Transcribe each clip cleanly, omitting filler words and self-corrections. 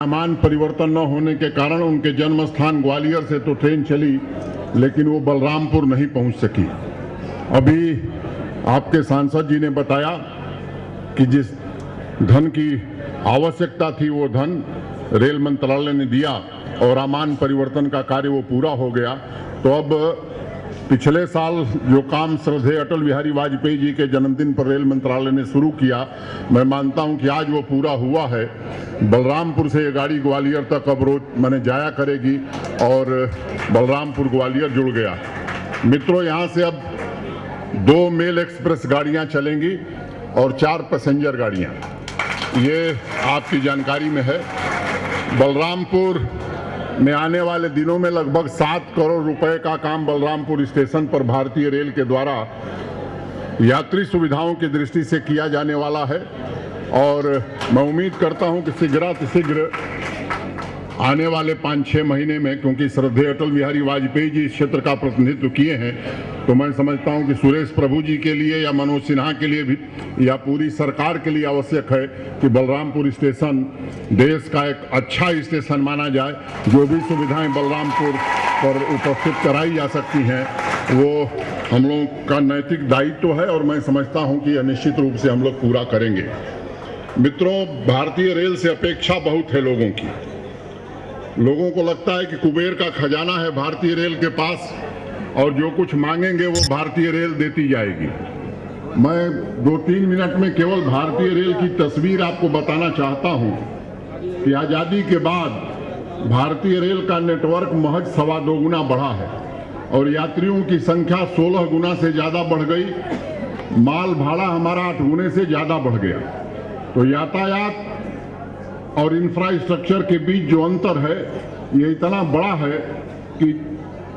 सामान परिवर्तन न होने के कारण उनके जन्म स्थान ग्वालियर से तो ट्रेन चली, लेकिन वो बलरामपुर नहीं पहुंच सकी। अभी आपके सांसद जी ने बताया कि जिस धन की आवश्यकता थी वो धन रेल मंत्रालय ने दिया और सामान परिवर्तन का कार्य वो पूरा हो गया। तो अब पिछले साल जो काम श्रद्धेय अटल बिहारी वाजपेयी जी के जन्मदिन पर रेल मंत्रालय ने शुरू किया, मैं मानता हूं कि आज वो पूरा हुआ है। बलरामपुर से ये गाड़ी ग्वालियर तक अब रोज जाया करेगी और बलरामपुर ग्वालियर जुड़ गया। मित्रों, यहाँ से अब 2 मेल एक्सप्रेस गाड़ियाँ चलेंगी और 4 पैसेंजर गाड़ियाँ, ये आपकी जानकारी में है। बलरामपुर में आने वाले दिनों में लगभग 7 करोड़ रुपए का काम बलरामपुर स्टेशन पर भारतीय रेल के द्वारा यात्री सुविधाओं की दृष्टि से किया जाने वाला है और मैं उम्मीद करता हूं कि शीघ्र आने वाले 5-6 महीने में, क्योंकि श्रद्धेय अटल बिहारी वाजपेयी जी इस क्षेत्र का प्रतिनिधित्व किए हैं, तो मैं समझता हूं कि सुरेश प्रभु जी के लिए या मनोज सिन्हा के लिए भी या पूरी सरकार के लिए आवश्यक है कि बलरामपुर स्टेशन देश का एक अच्छा स्टेशन माना जाए। जो भी सुविधाएं बलरामपुर पर उपस्थित कराई जा सकती हैं वो हम लोगों का नैतिक दायित्व है और मैं समझता हूं कि यह निश्चित रूप से हम लोग पूरा करेंगे। मित्रों, भारतीय रेल से अपेक्षा बहुत है लोगों की। लोगों को लगता है कि कुबेर का खजाना है भारतीय रेल के पास और जो कुछ मांगेंगे वो भारतीय रेल देती जाएगी। मैं 2-3 मिनट में केवल भारतीय रेल की तस्वीर आपको बताना चाहता हूं कि आज़ादी के बाद भारतीय रेल का नेटवर्क महज 2.25 गुना बढ़ा है और यात्रियों की संख्या 16 गुना से ज़्यादा बढ़ गई। माल भाड़ा हमारा 8 गुने से ज़्यादा बढ़ गया। तो यातायात और इंफ्रास्ट्रक्चर के बीच जो अंतर है ये इतना बड़ा है कि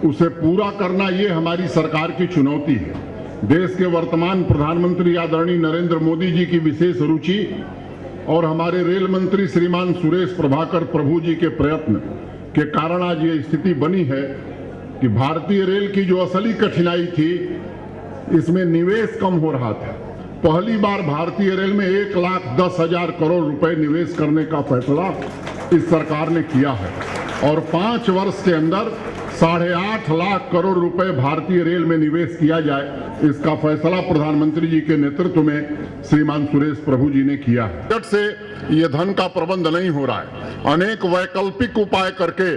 उसे पूरा करना ये हमारी सरकार की चुनौती है। देश के वर्तमान प्रधानमंत्री आदरणीय नरेंद्र मोदी जी की विशेष रुचि और हमारे रेल मंत्री श्रीमान सुरेश प्रभाकर प्रभु जी के प्रयत्न के कारण आज ये स्थिति बनी है कि भारतीय रेल की जो असली कठिनाई थी, इसमें निवेश कम हो रहा था। पहली बार भारतीय रेल में 1,10,000 करोड़ रुपए निवेश करने का फैसला इस सरकार ने किया है और 5 वर्ष के अंदर 8.5 लाख करोड़ रुपए भारतीय रेल में निवेश किया जाए, इसका फैसला प्रधानमंत्री जी के नेतृत्व में श्रीमान सुरेश प्रभु जी ने किया है। बजट से ये धन का प्रबंध नहीं हो रहा है। अनेक वैकल्पिक उपाय करके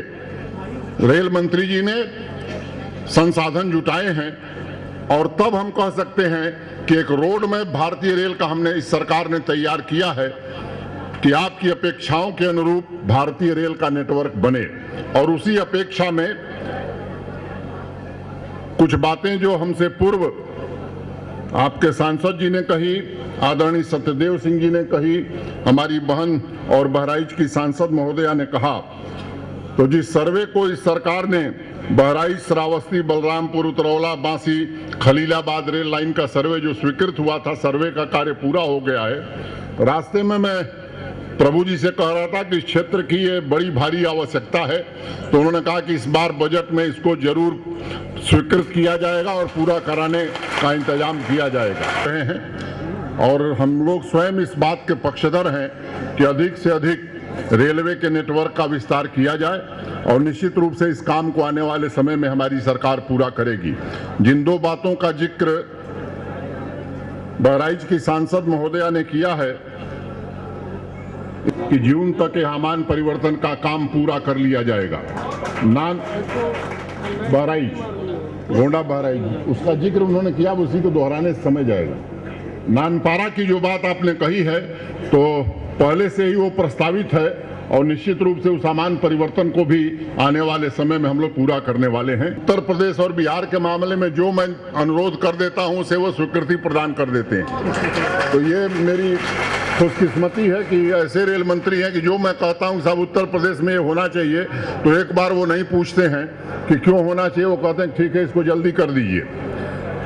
रेल मंत्री जी ने संसाधन जुटाए हैं और तब हम कह सकते हैं कि एक रोड मैप भारतीय रेल का हमने इस सरकार ने तैयार किया है कि आपकी अपेक्षाओं के अनुरूप भारतीय रेल का नेटवर्क बने। और उसी अपेक्षा में कुछ बातें जो हमसे पूर्व आपके सांसद जी ने कही, आदरणीय सत्यदेव सिंह जी ने कही, हमारी बहन और बहराइच की सांसद महोदया ने कहा, तो जिस सर्वे को इस सरकार ने बहराइच, श्रावस्ती, बलरामपुर, उतरौला, बांसी, खलीलाबाद रेल लाइन का सर्वे जो स्वीकृत हुआ था, सर्वे का कार्य पूरा हो गया है। रास्ते में मैं प्रभु जी से कह रहा था कि इस क्षेत्र की ये बड़ी भारी आवश्यकता है, तो उन्होंने कहा कि इस बार बजट में इसको जरूर स्वीकृत किया जाएगा और पूरा कराने का इंतजाम किया जाएगा। और हम लोग स्वयं इस बात के पक्षधर हैं कि अधिक से अधिक रेलवे के नेटवर्क का विस्तार किया जाए और निश्चित रूप से इस काम को आने वाले समय में हमारी सरकार पूरा करेगी। जिन 2 बातों का जिक्र बहराइच की सांसद महोदया ने किया है कि जून तक सामान परिवर्तन का काम पूरा कर लिया जाएगा। बहराइच, गोंडा बहराइच, उसका जिक्र उन्होंने किया, उसी को दोहराने से समझ जाएगा। नानपारा की जो बात आपने कही है, तो पहले से ही वो प्रस्तावित है और निश्चित रूप से उस सामान परिवर्तन को भी आने वाले समय में हम लोग पूरा करने वाले हैं। उत्तर प्रदेश और बिहार के मामले में जो मैं अनुरोध कर देता हूं उसे वो स्वीकृति प्रदान कर देते हैं। तो ये मेरी खुशकिस्मती है कि ऐसे रेल मंत्री हैं कि जो मैं कहता हूं साहब उत्तर प्रदेश में ये होना चाहिए, तो एक बार वो नहीं पूछते हैं कि क्यों होना चाहिए, वो कहते हैं ठीक है इसको जल्दी कर दीजिए।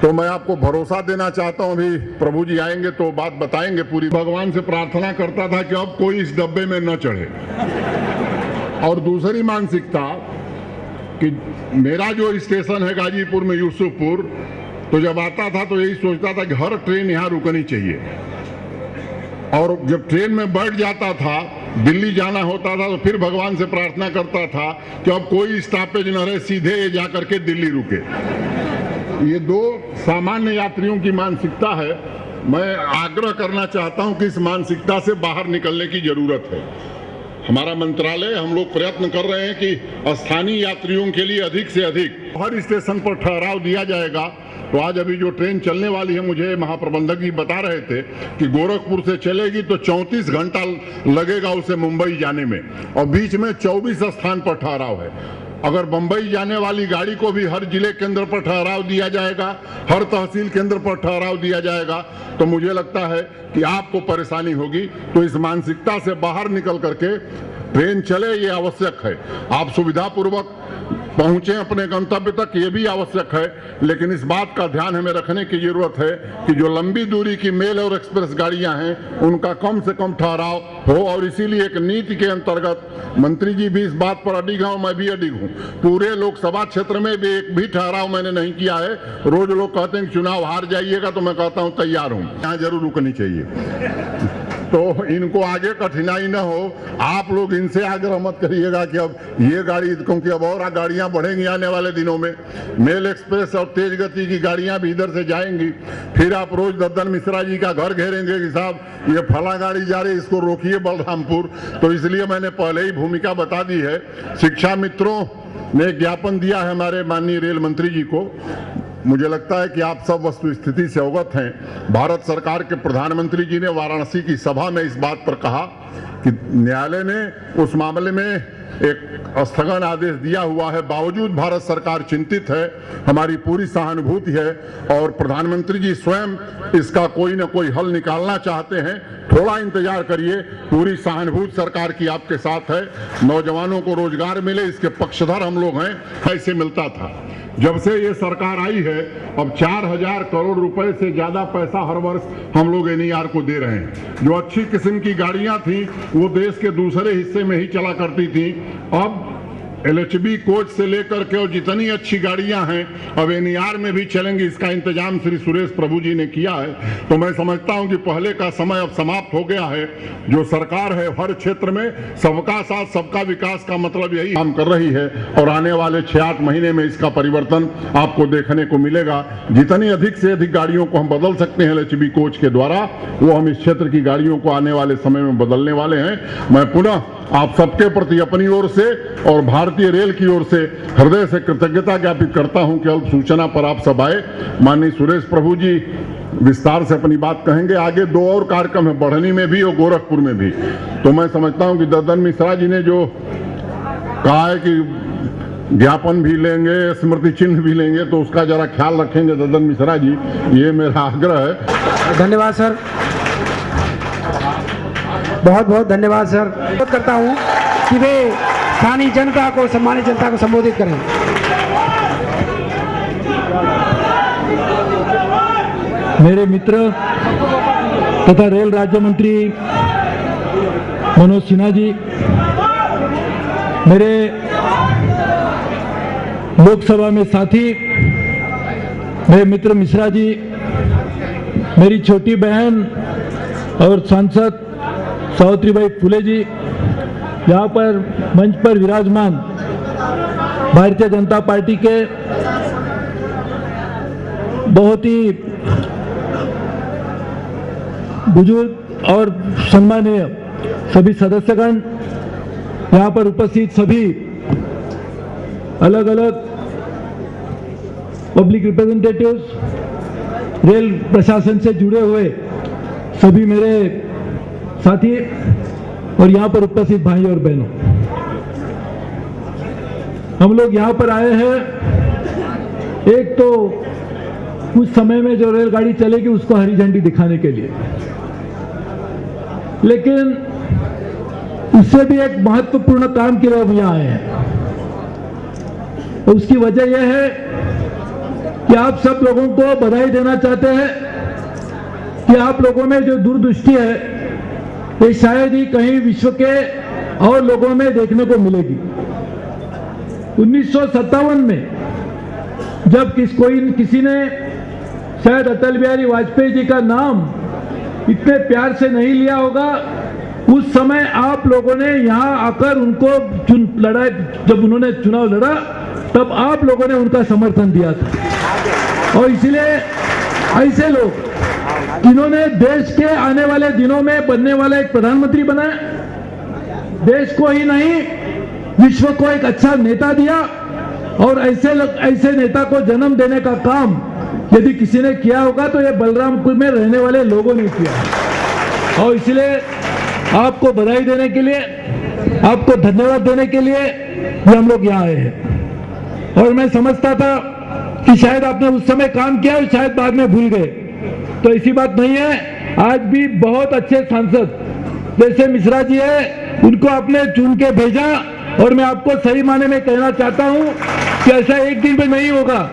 तो मैं आपको भरोसा देना चाहता हूं, अभी प्रभु जी आएंगे तो बात बताएंगे पूरी। भगवान से प्रार्थना करता था कि अब कोई इस डब्बे में न चढ़े। और दूसरी मानसिकता कि मेरा जो स्टेशन है गाजीपुर में यूसुफपुर, तो जब आता था तो यही सोचता था कि हर ट्रेन यहाँ रुकनी चाहिए और जब ट्रेन में बैठ जाता था दिल्ली जाना होता था तो फिर भगवान से प्रार्थना करता था कि अब कोई स्टॉपेज न रहे, सीधे ये जा करके दिल्ली रुके। ये दो सामान्य यात्रियों की मानसिकता है। मैं आग्रह करना चाहता हूं कि इस मानसिकता से बाहर निकलने की जरूरत है। हमारा मंत्रालय, हम लोग प्रयत्न कर रहे हैं कि स्थानीय यात्रियों के लिए अधिक से अधिक हर स्टेशन पर ठहराव दिया जाएगा। तो आज अभी जो ट्रेन चलने वाली है, मुझे महाप्रबंधक जी बता रहे थे कि गोरखपुर से चलेगी तो 34 घंटा लगेगा उसे मुंबई जाने में, और बीच में 24 स्थान पर ठहराव है। अगर बंबई जाने वाली गाड़ी को भी हर जिले केंद्र पर ठहराव दिया जाएगा, हर तहसील केंद्र पर ठहराव दिया जाएगा, तो मुझे लगता है कि आपको परेशानी होगी। तो इस मानसिकता से बाहर निकल करके ट्रेन चले, ये आवश्यक है। आप सुविधापूर्वक पहुंचे अपने गंतव्य तक, ये भी आवश्यक है। लेकिन इस बात का ध्यान हमें रखने की जरूरत है कि जो लंबी दूरी की मेल और एक्सप्रेस गाड़ियां हैं, उनका कम से कम ठहराव हो। और इसीलिए एक नीति के अंतर्गत मंत्री जी भी इस बात पर अडिग हैं, मैं भी अडिग हूं। पूरे लोकसभा क्षेत्र में भी एक भी ठहराव मैंने नहीं किया है। रोज लोग कहते हैं कि चुनाव हार जाइएगा, तो मैं कहता हूं तैयार हूं, यहाँ जरूर रुकनी चाहिए। तो इनको आगे कठिनाई न हो। आप लोग इनसे आग्रह मत करिएगा कि अब ये गाड़ी, क्योंकि अब और गाड़ियां बढ़ेंगी आने वाले दिनों में। मेल एक्सप्रेस और तेज गति की गाड़ियां भी इधर से जाएंगी। फिर आप रोज दद्दन मिश्रा जी का घर घेरेंगे कि साहब ये फला गाड़ी जा रही है, इसको रोकिए बलरामपुर। तो इसलिए मैंने पहले ही भूमिका बता दी है। शिक्षा मित्रों ने ज्ञापन दिया है हमारे माननीय रेल मंत्री जी को। मुझे लगता है कि आप सब वस्तु स्थिति से अवगत हैं। भारत सरकार के प्रधानमंत्री जी ने वाराणसी की सभा में इस बात पर कहा कि न्यायालय ने उस मामले में एक स्थगन आदेश दिया हुआ है। बावजूद भारत सरकार चिंतित है, हमारी पूरी सहानुभूति है, और प्रधानमंत्री जी स्वयं इसका कोई न कोई हल निकालना चाहते हैं। थोड़ा इंतजार करिए, पूरी सहानुभूति सरकार की आपके साथ है। नौजवानों को रोजगार मिले, इसके पक्षधर हम लोग हैं। ऐसे मिलता था। जब से ये सरकार आई है, अब 4000 करोड़ रुपए से ज्यादा पैसा हर वर्ष हम लोग एनईआर को दे रहे हैं। जो अच्छी किस्म की गाड़ियां थी वो देश के दूसरे हिस्से में ही चला करती थी। अब एलएचबी कोच से लेकर के और जितनी अच्छी गाड़ियां हैं अब एनईआर में भी चलेंगी। इसका इंतजाम श्री सुरेश प्रभु जी ने किया है। तो मैं समझता हूं कि पहले का समय अब समाप्त हो गया है। जो सरकार है हर क्षेत्र में सबका साथ सबका विकास का मतलब यही काम कर रही है, और आने वाले 6-8 महीने में इसका परिवर्तन आपको देखने को मिलेगा। जितनी अधिक से अधिक गाड़ियों को हम बदल सकते हैं एलएचबी कोच के द्वारा, वो हम इस क्षेत्र की गाड़ियों को आने वाले समय में बदलने वाले हैं। मैं पुनः आप सबके प्रति अपनी ओर से और भारतीय रेल की ओर से हृदय से कृतज्ञता ज्ञापित करता हूं कि अल्प सूचना पर आप सब आए। माननीय सुरेश प्रभु जी विस्तार से अपनी बात कहेंगे। आगे 2 और कार्यक्रम है, बढ़नी में भी और गोरखपुर में भी। तो मैं समझता हूं कि दद्दन मिश्रा जी ने जो कहा है कि ज्ञापन भी लेंगे, स्मृति चिन्ह भी लेंगे, तो उसका जरा ख्याल रखेंगे दद्दन मिश्रा जी, ये मेरा आग्रह है। धन्यवाद सर, बहुत बहुत धन्यवाद सर। अनुरोध करता हूँ कि वे स्थानीय जनता को, सम्मानित जनता को संबोधित करें। मेरे मित्र तथा रेल राज्य मंत्री मनोज सिन्हा जी, मेरे लोकसभा में साथी मेरे मित्र मिश्रा जी, मेरी छोटी बहन और सांसद सावित्रीबाई फुले जी, यहाँ पर मंच पर विराजमान भारतीय जनता पार्टी के बहुत ही बुजुर्ग और सम्मानीय सभी सदस्यगण, यहाँ पर उपस्थित सभी अलग अलग पब्लिक रिप्रेजेंटेटिव्स, रेल प्रशासन से जुड़े हुए सभी मेरे साथी और यहाँ पर उपस्थित भाई और बहनों, हम लोग यहाँ पर आए हैं एक तो कुछ समय में जो रेलगाड़ी चलेगी उसको हरी झंडी दिखाने के लिए, लेकिन उससे भी एक महत्वपूर्ण काम के लिए हम यहाँ आए हैं। उसकी वजह यह है कि आप सब लोगों को बधाई देना चाहते हैं कि आप लोगों में जो दूरदृष्टि है ये शायद ही कहीं विश्व के और लोगों में देखने को मिलेगी। 1957 में जब किसी ने शायद अटल बिहारी वाजपेयी जी का नाम इतने प्यार से नहीं लिया होगा, उस समय आप लोगों ने यहाँ आकर उनको जब उन्होंने चुनाव लड़ा तब आप लोगों ने उनका समर्थन दिया था। और इसलिए ऐसे लोग जिन्होंने देश के आने वाले दिनों में बनने वाला एक प्रधानमंत्री बनाया, देश को ही नहीं विश्व को एक अच्छा नेता दिया, और ऐसे नेता को जन्म देने का काम यदि किसी ने किया होगा तो ये बलरामपुर में रहने वाले लोगों ने किया। और इसलिए आपको बधाई देने के लिए, आपको धन्यवाद देने के लिए ये हम लोग यहाँ आए हैं। और मैं समझता था कि शायद आपने उस समय काम किया, शायद बाद में भूल गए, तो ऐसी बात नहीं है। आज भी बहुत अच्छे सांसद जैसे मिश्रा जी है, उनको आपने चुन के भेजा, और मैं आपको सही माने में कहना चाहता हूं कि ऐसा एक दिन में नहीं होगा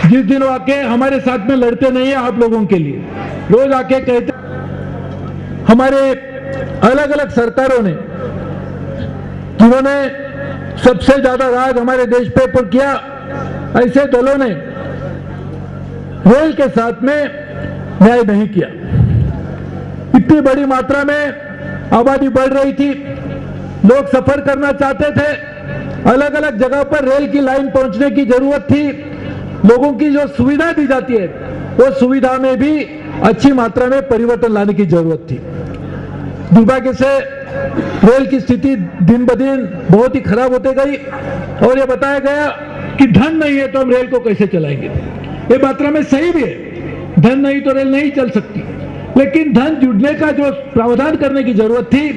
जिस दिन वो आके हमारे साथ में लड़ते नहीं है आप लोगों के लिए, रोज आके कहते। हमारे अलग अलग सरकारों ने, जिन्होंने सबसे ज्यादा राज हमारे देश पे पर किया, ऐसे दलों ने रेल के साथ में न्याय नहीं किया। इतनी बड़ी मात्रा में आबादी बढ़ रही थी, लोग सफर करना चाहते थे, अलग अलग जगह पर रेल की लाइन पहुंचने की जरूरत थी, लोगों की जो सुविधा दी जाती है वो सुविधा में भी अच्छी मात्रा में परिवर्तन लाने की जरूरत थी। दुर्भाग्य से रेल की स्थिति दिन ब दिन बहुत ही खराब होते गई, और ये बताया गया कि धन नहीं है तो हम रेल को कैसे चलाएंगे। ये मात्रा में सही भी है, धन नहीं तो रेल नहीं चल सकती, लेकिन धन जुड़ने का जो प्रावधान करने की जरूरत थी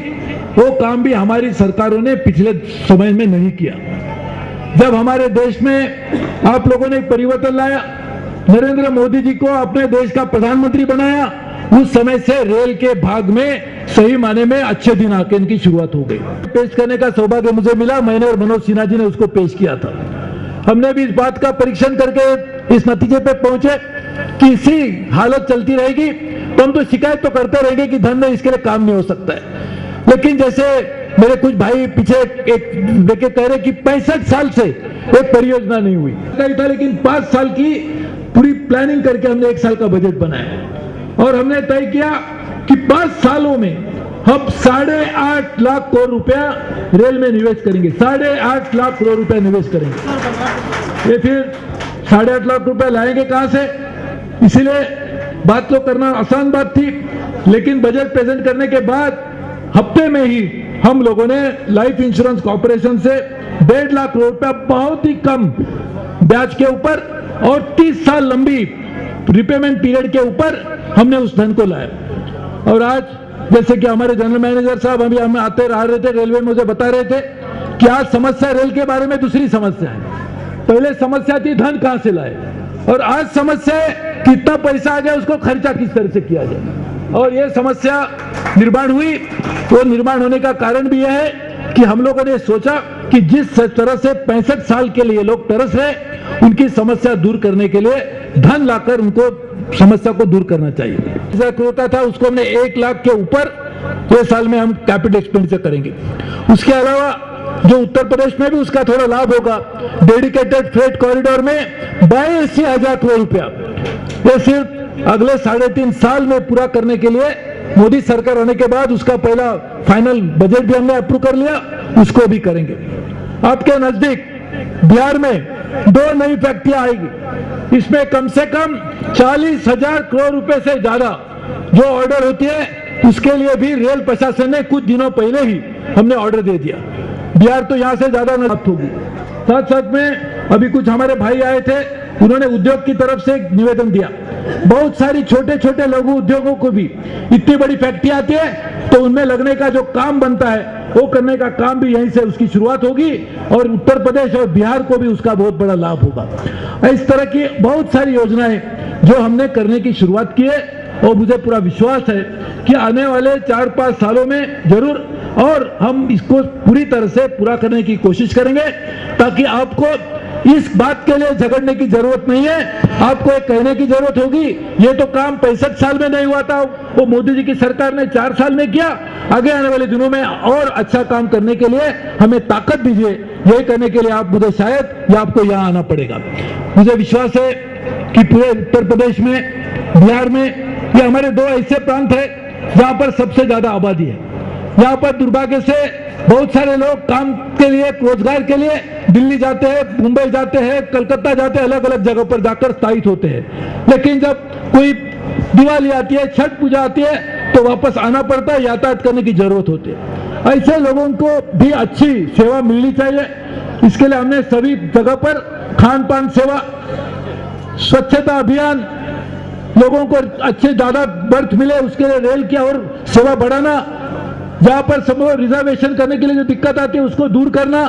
वो काम भी हमारी सरकारों ने पिछले समय में नहीं किया। जब हमारे देश में आप लोगों ने परिवर्तन लाया, नरेंद्र मोदी जी को अपने देश का प्रधानमंत्री बनाया, उस समय से रेल के भाग में सही माने में अच्छे दिन आके इनकी शुरुआत हो गई। पेश करने का सौभाग्य मुझे मिला, मैंने और मनोज सिन्हा जी ने उसको पेश किया था। हमने भी इस बात का परीक्षण करके इस नतीजे पे पहुंचे कि इसी हालत चलती रहेगी तो हम तो शिकायत तो करते रहेंगे कि धन नहीं, इसके लिए काम नहीं हो सकता है। लेकिन जैसे मेरे कुछ भाई पीछे एक देखे कह रहे कि 65 साल से एक परियोजना नहीं हुई था, लेकिन 5 साल की पूरी प्लानिंग करके हमने 1 साल का बजट बनाया, और हमने तय किया कि 5 सालों में हम 8.5 लाख करोड़ रुपया रेल में निवेश करेंगे। 8.5 लाख करोड़ रुपया निवेश करेंगे। ये फिर 8.5 लाख रुपया लाएंगे कहां से? इसीलिए बात तो करना आसान बात थी, लेकिन बजट प्रेजेंट करने के बाद हफ्ते में ही हम लोगों ने लाइफ इंश्योरेंस कॉर्पोरेशन से 1.5 लाख करोड़ रुपया बहुत ही कम ब्याज के ऊपर और 30 साल लंबी रिपेमेंट पीरियड के ऊपर हमने उस धन को लाया। और आज जैसे कि हमारे जनरल मैनेजर साहब अभी हमें आते रह रहे थे, रेलवे में मुझे बता रहे थे कि आज समस्या रेल के बारे में दूसरी समस्या है। पहले समस्या थी धन कहां से लाए, और आज समस्या है कितना पैसा आ गया उसको खर्चा किस तरह से किया जाए। और ये समस्या निर्माण हुई, वो निर्माण होने का कारण भी यह है कि हम लोगों ने सोचा कि जिस तरह से 65 साल के लिए लोग तरस रहे, उनकी समस्या दूर करने के लिए धन लाकर उनको समस्या को दूर करना चाहिए। होता था उसको हमने 1 लाख के ऊपर 2 साल में हम कैपिटल एक्सपेंडिचर करेंगे। उसके अलावा जो उत्तर प्रदेश में भी उसका थोड़ा लाभ होगा, डेडिकेटेड फ्रेट कॉरिडोर में 82,000 करोड़ रुपया, ये सिर्फ अगले 3.5 साल में पूरा करने के लिए मोदी सरकार आने के बाद उसका पहला फाइनल बजट भी हमने अप्रूव कर लिया, उसको भी करेंगे। आपके नजदीक बिहार में 2 नई फैक्ट्रियां आएगी, इसमें कम से कम 40,000 करोड़ रुपए से ज्यादा जो ऑर्डर होती है उसके लिए भी रेल प्रशासन ने कुछ दिनों पहले ही हमने ऑर्डर दे दिया। बिहार तो यहां से ज्यादा प्राप्त होगी। साथ साथ में अभी कुछ हमारे भाई आए थे, उन्होंने उद्योग की तरफ से एक निवेदन दिया। बहुत सारी छोटे छोटे लघु उद्योगों को भी इतनी बड़ी फैक्ट्री आती है तो उनमें लगने का जो काम बनता है वो करने का काम भी यहीं से उसकी शुरुआत होगी, और उत्तर प्रदेश और बिहार को भी उसका बहुत बड़ा लाभ होगा। इस तरह की बहुत सारी योजनाएं जो हमने करने की शुरुआत की है, और मुझे पूरा विश्वास है कि आने वाले 4-5 सालों में जरूर और हम इसको पूरी तरह से पूरा करने की कोशिश करेंगे, ताकि आपको इस बात के लिए झगड़ने की जरूरत नहीं है। आपको एक कहने की जरूरत होगी ये तो काम 65 साल में नहीं हुआ था, वो मोदी जी की सरकार ने 4 साल में किया, आगे आने वाले दिनों में और अच्छा काम करने के लिए हमें ताकत दीजिए। यही करने के लिए आप मुझे शायद या आपको यहाँ आना पड़ेगा। मुझे विश्वास है कि पूरे उत्तर प्रदेश में, बिहार में, ये हमारे 2 ऐसे प्रांत है जहां पर सबसे ज्यादा आबादी है। यहाँ पर दुर्भाग्य से बहुत सारे लोग काम के लिए, रोजगार के लिए दिल्ली जाते हैं, मुंबई जाते हैं, कलकत्ता जाते हैं, अलग अलग जगहों पर जाकर स्थायित होते हैं। लेकिन जब कोई दिवाली आती है, छठ पूजा आती है, तो वापस आना पड़ता है, यातायात करने की जरूरत होती है। ऐसे लोगों को भी अच्छी सेवा मिलनी चाहिए। इसके लिए हमने सभी जगह पर खान पान सेवा, स्वच्छता अभियान, लोगों को अच्छे ज्यादा बर्थ मिले उसके लिए रेल की और सेवा बढ़ाना, जहां पर सब रिजर्वेशन करने के लिए जो दिक्कत आती है उसको दूर करना,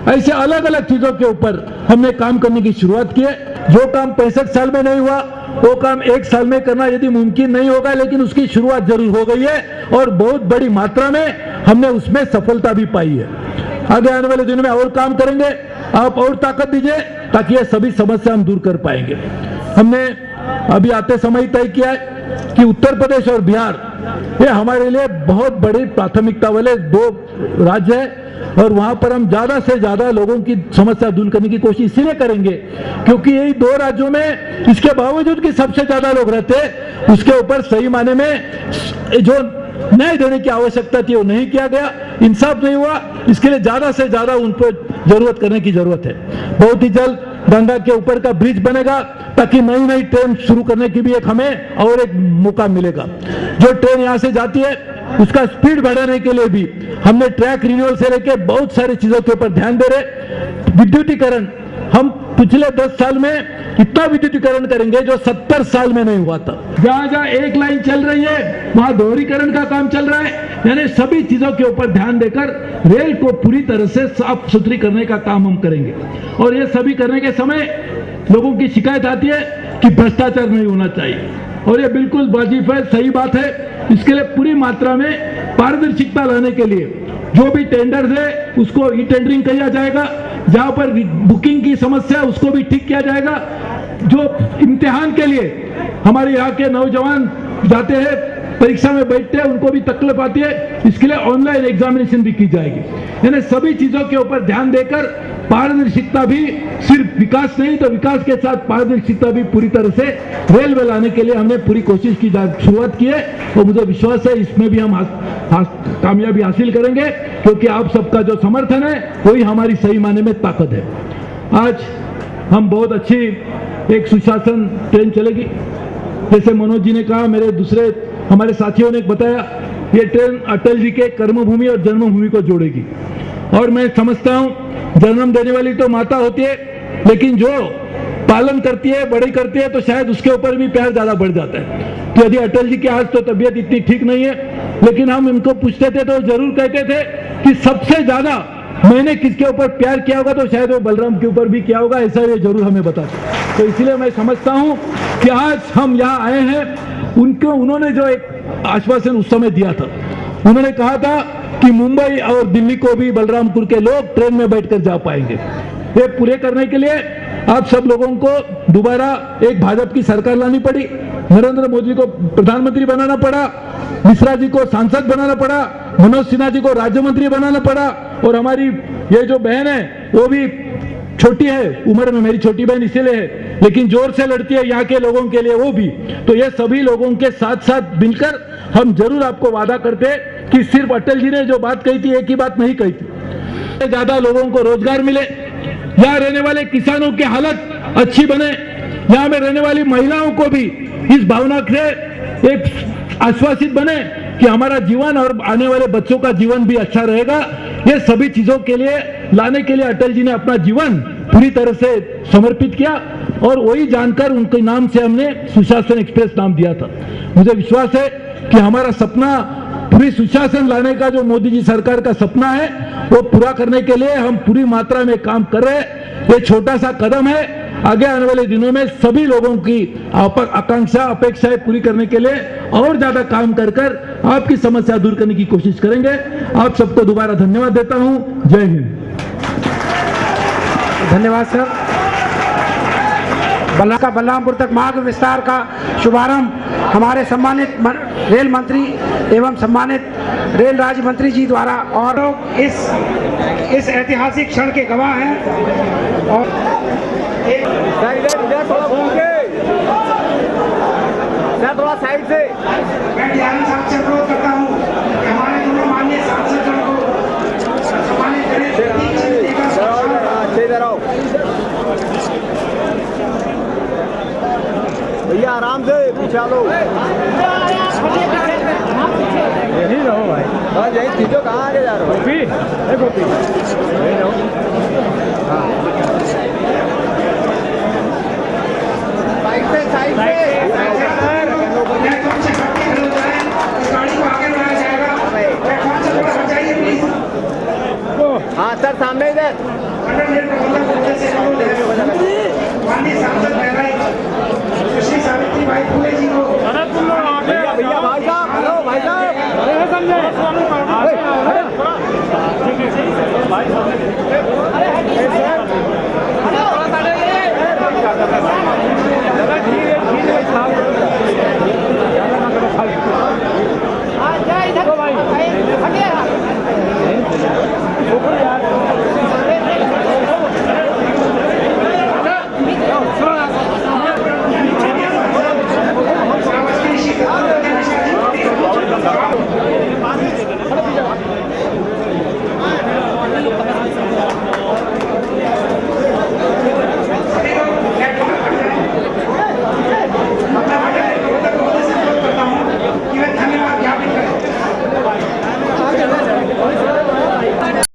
ऐसे अलग अलग चीजों के ऊपर हमने काम करने की शुरुआत की है। जो काम 65 साल में नहीं हुआ वो काम 1 साल में करना यदि मुमकिन नहीं होगा, लेकिन उसकी शुरुआत जरूर हो गई है और बहुत बड़ी मात्रा में हमने उसमें सफलता भी पाई है। आगे आने वाले दिनों में और काम करेंगे, आप और ताकत दीजिए ताकि ये सभी समस्या हम दूर कर पाएंगे। हमने अभी आते समय तय किया है कि उत्तर प्रदेश और बिहार ये हमारे लिए बहुत बड़ी प्राथमिकता वाले 2 राज्य है और वहां पर हम ज्यादा से ज्यादा लोगों की समस्या दूर करने की कोशिश इसीलिए करेंगे क्योंकि यही 2 राज्यों में इसके बावजूद कि सबसे ज्यादा लोग रहते हैं, उसके ऊपर सही माने में जो न्याय देने की आवश्यकता थी वो नहीं किया गया, इंसाफ नहीं हुआ। इसके लिए ज्यादा से ज्यादा उन पर जरूरत करने की जरूरत है। बहुत ही जल्द गंगा के ऊपर का ब्रिज बनेगा ताकि नई नई ट्रेन शुरू करने की भी हमें और एक मौका मिलेगा। जो ट्रेन यहाँ से जाती है उसका स्पीड बढ़ाने के लिए भी हमने ट्रैक रिन्यूअल से लेकर बहुत सारी चीजों के ऊपर ध्यान दे रहे। विद्युतीकरण, हम पिछले 10 साल में इतना विद्युतीकरण करेंगे जो 70 साल में नहीं हुआ था। जहां जहां एक लाइन चल रही है वहां दोहरीकरण का काम चल रहा है, यानी सभी चीजों के ऊपर ध्यान देकर रेल को पूरी तरह से साफ सुथरी करने का काम हम करेंगे। और ये सभी करने के समय लोगों की शिकायत आती है कि भ्रष्टाचार नहीं होना चाहिए और ये बिल्कुल वाजिब है, सही बात है। इसके लिए पूरी मात्रा में पारदर्शिता लाने के लिए जो भी टेंडर है उसको ई टेंडरिंग किया जाएगा, जहां पर बुकिंग की समस्या है उसको भी ठीक किया जाएगा। जो इम्तिहान के लिए हमारे यहाँ के नौजवान जाते हैं, परीक्षा में बैठते हैं, उनको भी तकलीफ आती है, इसके लिए ऑनलाइन एग्जामिनेशन भी की जाएगी। यानी सभी चीजों के ऊपर ध्यान देकर पारदर्शिता भी, सिर्फ विकास नहीं तो विकास के साथ पारदर्शिता भी पूरी तरह से रेल में लाने के लिए हमने पूरी कोशिश की शुरुआत की है और मुझे विश्वास है इसमें भी हम कामयाबी हासिल करेंगे क्योंकि आप सबका जो समर्थन है वही हमारी सही माने में ताकत है। आज हम बहुत अच्छी एक सुशासन ट्रेन चलेगी, जैसे मनोज जी ने कहा, मेरे दूसरे हमारे साथियों ने बताया, ये ट्रेन अटल जी के कर्मभूमि और जन्मभूमि को जोड़ेगी। और मैं समझता हूं जन्म देने वाली तो माता होती है, लेकिन जो पालन करती है, बड़ी करती है, तो शायद उसके ऊपर भी प्यार ज्यादा बढ़ जाता है। तो यदि अटल जी की आज तो तबीयत इतनी ठीक नहीं है, लेकिन हम इनको पूछते थे तो जरूर कहते थे कि सबसे ज्यादा मैंने किसके ऊपर प्यार किया होगा, तो शायद वो बलराम के ऊपर भी किया होगा, ऐसा ये जरूर हमें बताते। तो इसलिए मैं समझता हूं कि आज हम यहाँ आए हैं, उन्होंने जो एक आश्वासन उस समय दिया था, उन्होंने कहा था कि मुंबई और दिल्ली को भी बलरामपुर के लोग ट्रेन में बैठकर जा पाएंगे। ये पूरे करने के लिए आप सब लोगों को दोबारा एक भाजपा की सरकार लानी पड़ी, नरेंद्र मोदी को प्रधानमंत्री बनाना पड़ा, मिश्रा जी को सांसद बनाना पड़ा, मनोज सिन्हा जी को राज्य मंत्री बनाना पड़ा, और हमारी ये जो बहन है वो भी छोटी है उम्र में, मेरी छोटी बहन इसीलिए है, लेकिन जोर से लड़ती है यहाँ के लोगों के लिए वो भी। तो ये सभी लोगों के साथ साथ मिलकर हम जरूर आपको वादा करते कि सिर्फ अटल जी ने जो बात कही थी एक ही बात नहीं कही थी, ज्यादा लोगों को रोजगार मिले, यहाँ रहने वाले किसानों की हालत अच्छी बने, यहाँ में रहने वाली महिलाओं को भी इस भावना से एक आश्वासित बने कि हमारा जीवन और आने वाले बच्चों का जीवन भी अच्छा रहेगा। ये सभी चीजों के लिए लाने के लिए अटल जी ने अपना जीवन पूरी तरह से समर्पित किया और वही जानकर उनके नाम से हमने सुशासन एक्सप्रेस नाम दिया था। मुझे विश्वास है कि हमारा सपना पूरी सुशासन लाने का जो मोदी जी सरकार का सपना है वो पूरा करने के लिए हम पूरी मात्रा में काम कर रहे हैं। ये छोटा सा कदम है, आगे आने वाले दिनों में सभी लोगों की आकांक्षा अपेक्षाएं पूरी करने के लिए और ज्यादा काम कर आपकी समस्या दूर करने की कोशिश करेंगे। आप सबको दोबारा धन्यवाद देता हूं। जय हिंद। धन्यवाद सर। बलरामपुर तक मार्ग विस्तार का शुभारंभ हमारे सम्मानित रेल मंत्री एवं सम्मानित रेल राज्य मंत्री जी द्वारा, और इस ऐतिहासिक क्षण के गवाह हैं। और थोड़ा साइड से मैं साहब से अनुरोध करता हूँ कि हमारे दोनों माननीय आराम से पीछा लो। यही रहो भाई, बस यही चीजों कहाँ आगे जा रहे हो? गोपी, गोपी यही रहो। साइड से गाड़ी को आगे बढ़ाया जाएगा। प्लेटफॉर्म से थोड़ा हट जाइए प्लीज। हाँ सर, सामने इधर। माननीय सांसद सुश्री सावित्री बाई फुले जी को भैया भैया भाई साहब, हेलो भाई साहब, अरे संजय